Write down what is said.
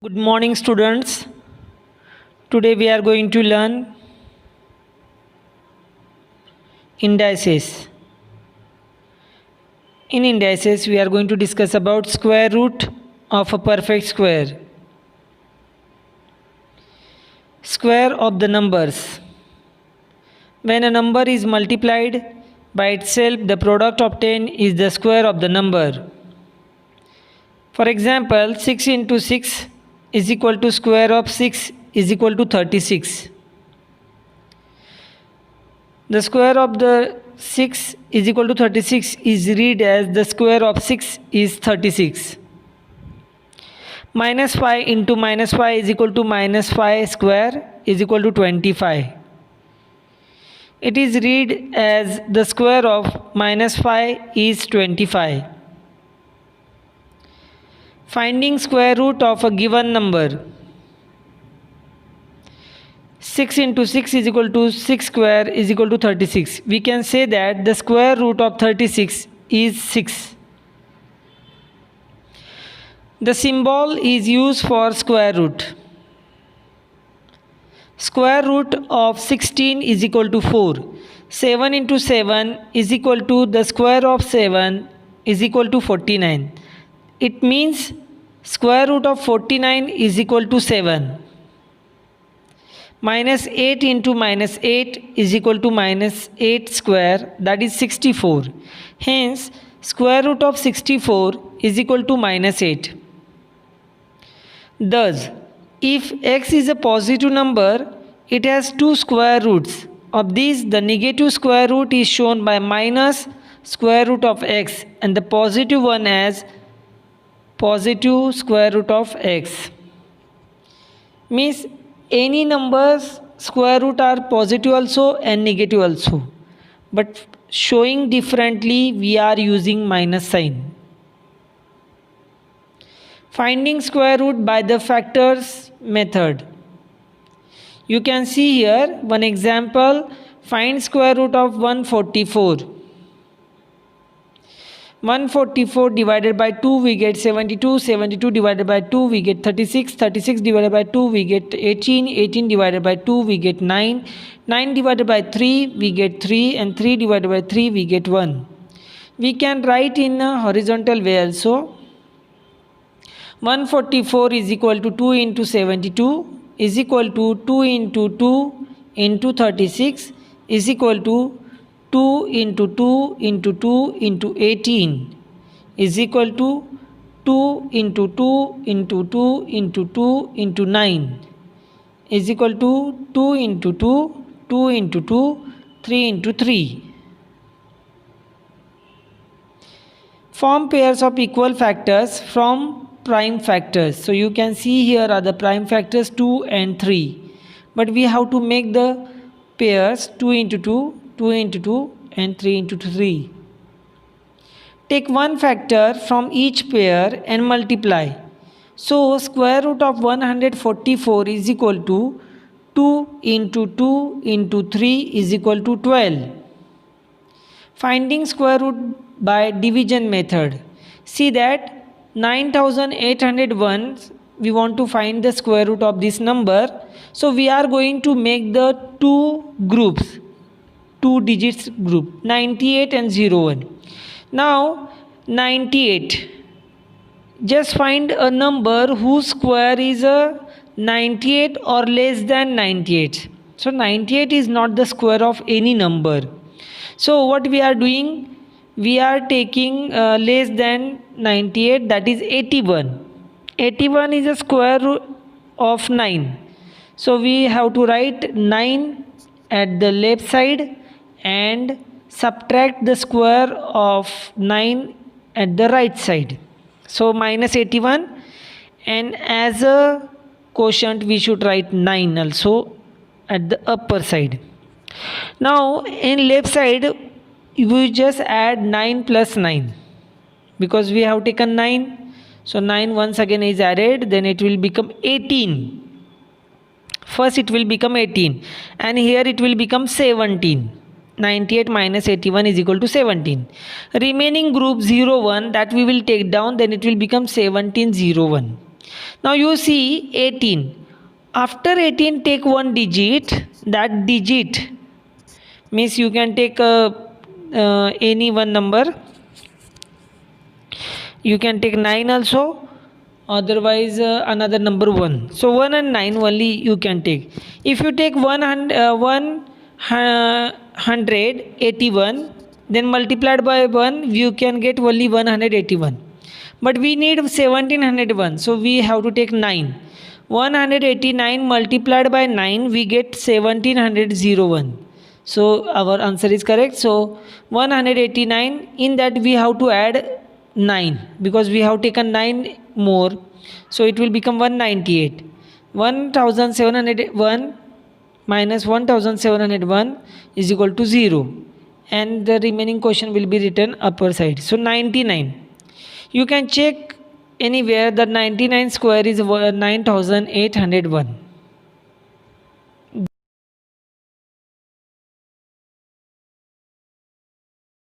Good morning, students. Today we are going to learn indices. In indices, we are going to discuss about square root of a perfect square. Square of the numbers. When a number is multiplied by itself, the product obtained is the square of the number. For example, 6 into 6 is equal to square of 6 is equal to 36. The square of the 6 is equal to 36 is read as the square of 6 is 36. Minus 5 into minus 5 is equal to minus 5 square is equal to 25. It is read as the square of minus 5 is 25. Finding square root of a given number. 6 into 6 is equal to 6 square is equal to 36. We can say that the square root of 36 is 6. The symbol is used for square root. Square root of 16 is equal to 4. 7 into 7 is equal to the square of 7 is equal to 49. It means square root of 49 is equal to 7. Minus 8 into minus 8 is equal to minus 8 square, that is 64. Hence, square root of 64 is equal to minus 8. Thus, if x is a positive number, it has two square roots. Of these, the negative square root is shown by minus square root of x and the positive one as positive square root of x. Means any numbers square root are positive also and negative also, but showing differently we are using minus sign. Finding square root by the factors method. You can see here one example. Find square root of 144. 144 divided by 2 we get 72, 72 divided by 2 we get 36, 36 divided by 2 we get 18, 18 divided by 2 we get 9, 9 divided by 3 we get 3 and 3 divided by 3 we get 1. We can write in a horizontal way also. 144 is equal to 2 into 72 is equal to 2 into 2 into 36 is equal to 2 into 2 into 2 into 18 is equal to 2 into 2 into 2 into 2 into 9 is equal to 2 into 2, 2 into 2, 3 into 3. Form pairs of equal factors from prime factors. So you can see here are the prime factors 2 and 3. But we have to make the pairs 2 into 2, 2 into 2 and 3 into 3. Take one factor from each pair and multiply. So square root of 144 is equal to 2 into 2 into 3 is equal to 12. Finding square root by division method. See that 9801 we want to find the square root of this number. So we are going to make the two groups. 2 digits group 98 and 01. Now 98, just find a number whose square is a 98 or less than 98. So 98 is not the square of any number. So what we are doing, we are taking less than 98, that is 81. 81 is a square root of 9. So we have to write 9 at the left side and subtract the square of 9 at the right side. So minus 81, and as a quotient we should write 9 also at the upper side. Now in left side we just add 9 plus 9 because we have taken 9. So 9 once again is added, then it will become 18. First it will become 18 and here it will become 17. 98 minus 81 is equal to 17. Remaining group 01 that we will take down, then it will become 1701. Now you see 18. After 18 take one digit. That digit means you can take any one number. You can take 9 also, otherwise another number 1. So 1 and 9 only you can take. If you take 181, then multiplied by 1 you can get only 181, but we need 1701, so we have to take 9. 189 multiplied by 9 we get 1701. So our answer is correct. So 189, in that we have to add 9 because we have taken 9 more, so it will become 198. 1701 minus 1701 is equal to 0, and the remaining question will be written upper side. So 99, you can check anywhere that 99 square is 9801.